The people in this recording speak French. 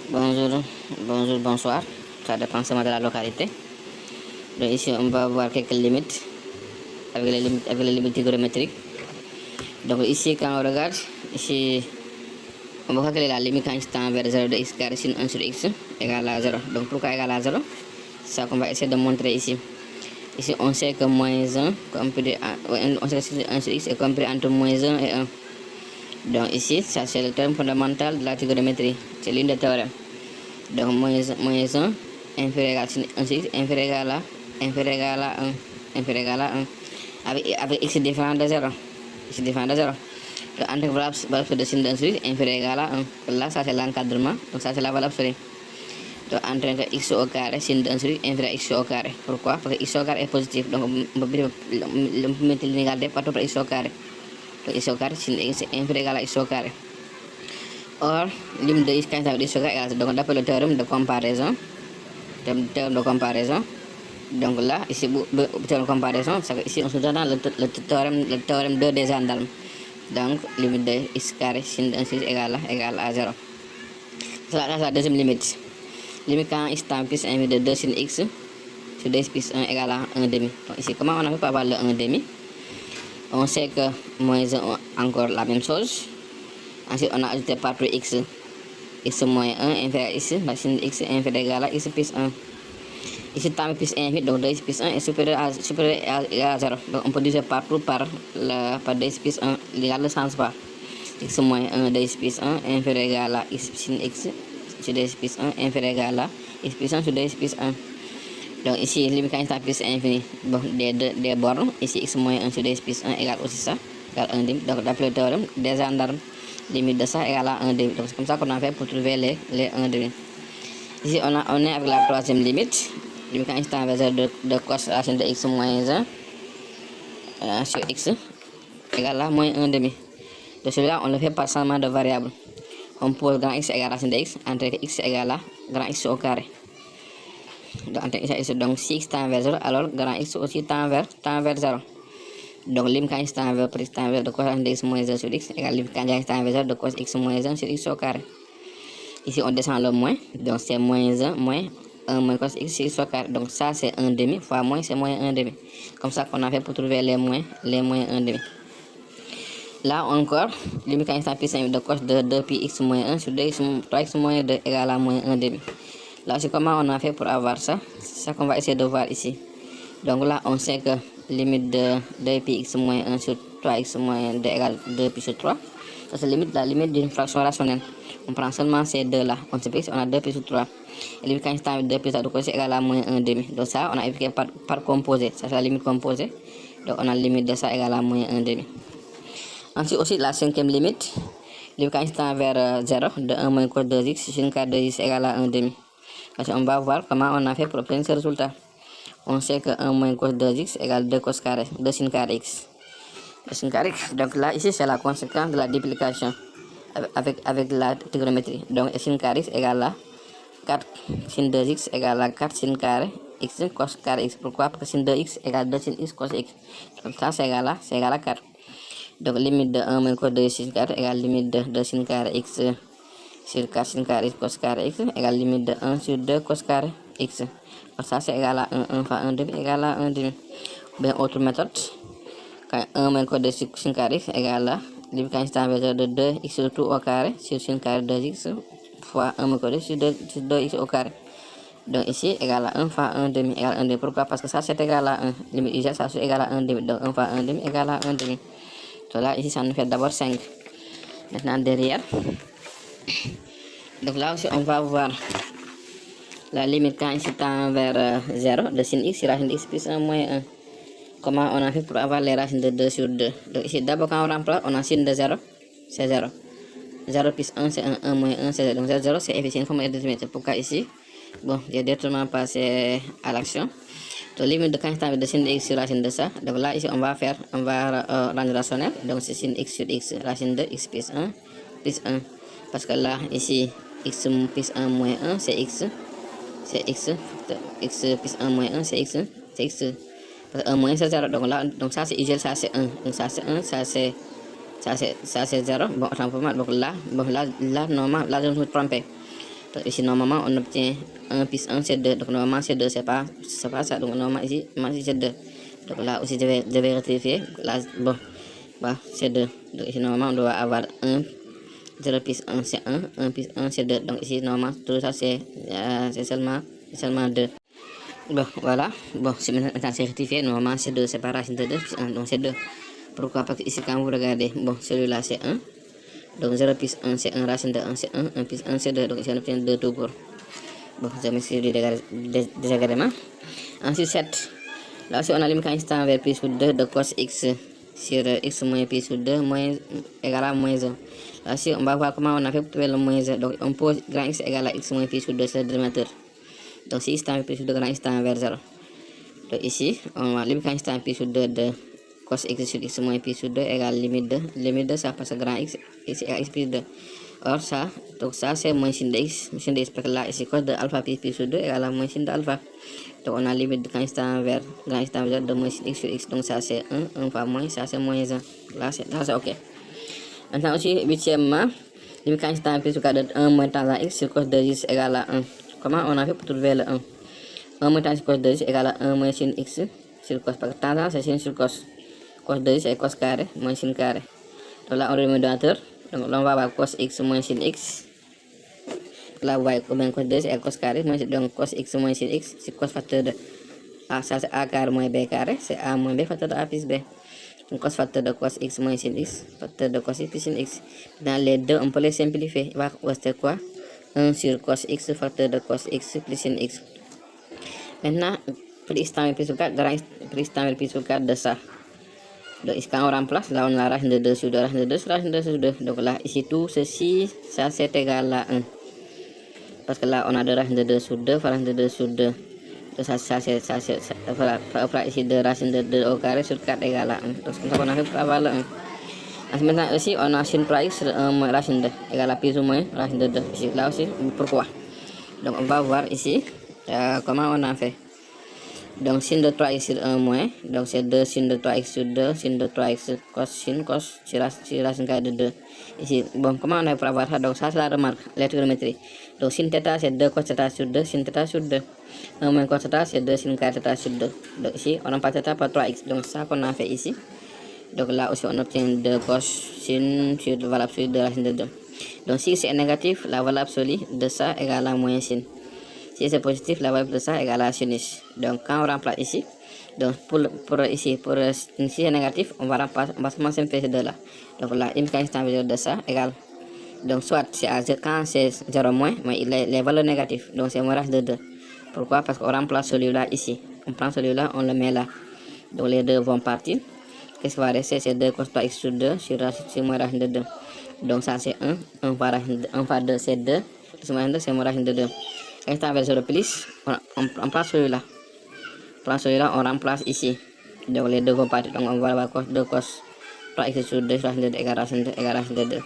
Bonjour, bonjour, bonsoir. Ça dépend seulement de la localité. Donc ici, on va voir quelques limites avec les limites trigonométriques. Donc ici, quand on regarde, ici, on va calculer la limite quand x tend vers 0 de x carré sin 1 sur x égale à 0. Donc pourquoi égale à 0? C'est ça qu'on va essayer de montrer ici. Ici, on sait que moins 1, on sait que 1 sur x est compris entre moins 1 et 1. Donc ici, ça c'est le terme fondamental de la trigonométrie. C'est l'une des théorèmes. Donc moins 1 inférieur à 1 sur x inférieur à 1 inférieur à 1 avec x différent de 0. X différent de 0. Donc entre valable absolue de sin de 1 sur x inférieur à 1. Là, ça c'est l'encadrement. Donc ça c'est la valeur absolue. Donc entre x au carré sin de 1 sur x inférieur à x au carré. Pourquoi? Parce que x au carré est positif. Donc on peut mettre l'inégalité partout par x au carré. Donc x au carré sin de x inférieur à x au carré. Or, limite de x quand ça veut dire x au carré égale. Donc d'après le théorème de comparaison. Théorème de comparaison. Donc là, ici, théorème de comparaison, ici on se donne le théorème de des gendarmes. Donc, limite de x carré sin de 1 sur x égale à 0. C'est la deuxième limite. Limite quand x tend plus 1 de 2 sin x sur 2 plus 1 égale à 1 demi. Donc ici, comment on a fait pour avoir le 1 demi? On sait que moins 1 encore la même chose. Ensuite, on a ajouté partout x moins 1 inférieur à x, la sin de x inférieur à x plus 1. Ici, temps plus 1, donc 2x plus 1 est supérieur à 0. Donc on peut diviser partout par 2x plus 1, il y a le sens pas. X moins 1, 2x plus 1 inférieur à x sin x sur 2x plus 1 inférieur à x plus 1 sur 2x plus 1. Donc ici, limite quand il plus infini, bon, des bornes, ici x moins 1 sur 2x plus 1 égale aussi ça, égale 1 demi. Donc d'après le théorème des gendarmes, limite de ça égale à 1 demi. Donc c'est comme ça qu'on a fait pour trouver les 1 demi. Ici, on est avec la troisième limite. Limite quand x tend vers 0 de cos racine de x moins 1 sur x égale à moins 1 demi. De celui-là, on le fait par changement de variable. On pose grand x égale racine de x entre x égale à grand x au carré. Donc, entre x et x, donc si x tend vers 0, alors grand x aussi tend vers 0. Donc limite quand x tend vers de cos racine de x moins 1 sur x égale limite quand x tend vers 0 de cos x moins 1 sur x au carré. Ici, on descend le moins, donc c'est moins 1 moins cos x sur x au carré. Donc ça, c'est 1 demi fois moins, c'est moins 1 demi. Comme ça qu'on a fait pour trouver les moins 1 demi. Là encore, limite quand x tend plus 5 de cos de 2 pi x moins 1 sur 3x moins 2 égale à moins 1 demi. Là aussi, comment on a fait pour avoir ça? C'est ça qu'on va essayer de voir ici. Donc là, on sait que limite de 2 pi x moins 1 sur 3x moins 2 égale 2 pi sur 3. Ça, c'est la limite d'une fraction rationnelle. On prend seulement ces deux là. On sait qu'on a 2 pi sur 3. Et limite quand il tend 2 pi sur 3 c'est égal à moins 1 demi. Donc ça, on a écrit par composé. Ça, c'est la limite composée. Donc on a la limite de ça égale à moins 1 demi. Ensuite aussi, la cinquième limite. Limite quand il tend vers 0 de 1 moins cos 2x sin carré 2x égale à 1 demi. Parce qu'on va voir comment on a fait pour obtenir ce résultat. On sait que 1 moins cos 2x égale 2 cos carré, 2 sin carré x. 2 sin carré x. Donc là, ici, c'est la conséquence de la duplication avec la trigonométrie. Donc sin carré x égale à 4 sin 2x égale à 4 sin carré x cos carré x. Pourquoi? Parce que sin 2x égale 2 sin x cos x. Donc ça, c'est égal à 4. Donc limite de 1 moins cos 2 sin carré égale limite de 2 sin carré x sur 4 sin carré x cos carré x égale limite de 1 sur 2 cos carré x. Donc ça, c'est égal à 1 fois 1 demi égale à 1 demi. Bien, autre méthode, quand 1 moins cos 2 sin carré x égale à limite quand il tend vers de 2x sur tout au carré sur sin carré 2x fois 1 moins cos 2 sur 2x au carré. Donc ici, égal à 1 fois 1 demi égale à 1 demi. Pourquoi? Parce que ça, c'est égal à 1. Limite ici, ça, c'est égal à 1 demi. Donc 1 fois 1 demi égale à 1 demi. Donc là, ici, ça nous fait d'abord 5. Maintenant, derrière. Donc là aussi, on va voir la limite quand ici tend vers 0 de sin x sur racine de x plus 1 moins 1. Comment on a fait pour avoir les racines de 2 sur 2? Donc ici, d'abord, quand on remplace, on a sin de 0, c'est 0. 0 plus 1, c'est 1. 1 moins 1, c'est 0. Donc 0, c'est efficient, il faut me déterminer. C'est pourquoi ici, bon, j'ai directement passé à l'action. Donc limite de quand il tend de sin de x sur racine de ça. Donc là, ici, on va rendre rationnel. Donc c'est sin x sur x, racine de x plus 1 plus 1. Parce que là, ici, x plus 1 moins 1, c'est x. C'est x. X plus 1 moins 1, c'est x. C'est x. Parce que 1 moins 1, c'est 0. Donc là, donc ça, c'est usuel, ça, c'est 1. Donc ça, c'est 1, ça, c'est 0. Bon, autant pour moi. Donc là, normalement, là, je me suis trompé. Donc ici, normalement, on obtient 1 plus 1, c'est 2. Donc normalement, c'est 2, c'est pas ça. Donc normalement, ici, c'est 2. Donc là aussi, je vais rectifier. Là, bon, bah, c'est 2. Donc ici, normalement, on doit avoir 1. 0 plus 1, c'est 1. 1 plus 1, c'est 2. Donc ici, normalement, tout ça, c'est seulement 2. Bon, voilà. Bon, si maintenant c'est rectifié, normalement, c'est 2. C'est pas racine de 2 plus 1. Donc c'est 2. Pourquoi? Parce que ici, quand vous regardez, bon, celui-là, c'est 1. Donc 0 plus 1, c'est 1, racine de 1, c'est 1. 1 plus 1, c'est 2. Donc ici, on obtient 2 tout court. Bon, je m'excuse du désagrément. Ensuite, 7. Là aussi, on a limite instant vers pi sur 2 de cos x sur x moins pi sur 2 moins, égal à moins 1. Là aussi, on va voir comment on a fait pour trouver le moins 1. Donc, on pose grand x égale à x moins pi sur 2, c'est le dénominateur. Donc, si x tend vers pi sur 2, grand x tend vers 0. Donc, ici, on va limite instant pi sur 2 de cos x sur x moins pi sur 2 égale limite 2. Limite 2, ça passe à grand x égale x plus 2. Or, ça, donc ça, c'est moins sin de x. Sin de x, parce que là, ici, cos de alpha pi sur 2 égale à moins sin de alpha. Donc on a limite de quand il tend vers de moins x sur x. Donc ça c'est 1, 1 fois moins, ça c'est moins 1. Là c'est ok. Maintenant aussi, huitièmement, limite quand il tend plus de 1 moins tangent x sur cos de x égale à 1. Comment on a fait pour trouver le 1? 1 moins tangent cos de x égale à 1 moins sin x sur cos. Parce que tangent c'est sin sur cos. Cos de x c'est cos carré moins sin carré. Donc là on remet le dénominateur. Donc là on va avoir cos x moins sin x. Là vous voyez combien cos de x est cos carré, donc cos x moins sin x, c'est cos facteur de a, ça c'est a carré moins b carré, c'est a moins b facteur de a plus b. Donc cos facteur de cos x moins sin x, facteur de cos x plus sin x. Dans les deux, on peut les simplifier. Il va rester quoi? 1 sur cos x facteur de cos x plus sin x. Maintenant, plus x tend vers plus sur 4, grand x plus tend vers plus sur 4 de ça. Donc ici quand on remplace, là on a racine de 2 sur 2, racine de 2 sur racine de 2 sur 2. Donc là, ici tout ceci, ça c'est égal à 1. Parce que là, on a 2 racines de 2 sur 2, fois racine de 2 sur 2. Donc voilà, ici 2 racines de 2 au carré sur 4 égale à 1. Donc c'est comme ça qu'on a fait pour avoir le 1. Ensuite, maintenant aussi, on a sin par x sur 1 moins racine de 2 égale à plus ou moins racine de 2. Ici, là aussi, pourquoi? Donc on va voir ici comment on a fait. Donc sin de 3x sur 1 moins, donc c'est 2 sin de 3x sur 2, sin de 3x sin cos sur racine carrée de 2. Ici, bon, comment on a pour avoir ça? Donc ça c'est la remarque, la trigonométrie. Donc sin θ c'est 2 cos θ sur 2, sin θ sur 2. 1 moins cos θ c'est 2 sin carré θ sur 2. Donc ici, on remplace θ par 3x. Donc ça qu'on a fait ici. Donc là aussi on obtient 2 cos sin sur valable absolue de racine de 2. Donc si c'est négatif, la valable absolue de ça égale à moins sin. Si c'est positif, la valeur de ça égale à sinus. Donc quand on remplace ici, donc si c'est négatif, on va commencer à faire ces deux là. Donc là, une quantité de ça égale. Donc soit quand c'est 0 moins, mais les valeurs négatives, donc c'est moins racine de 2. Pourquoi? Parce qu'on remplace celui-là ici. On prend celui-là, on le met là. Donc les deux vont partir. Qu'est-ce qui va rester? C'est 2 cos 3x sur 2 sur moins racine de 2. Donc ça c'est 1. 1 fois 2 c'est 2. Sur moins 2 c'est moins racine de 2. Instant vers 0 plus, on prend celui-là. On remplace ici. Donc les deux vont partir. Donc on va avoir cos 2 cos 3x sur 2 racine de 2 égale racine de 2.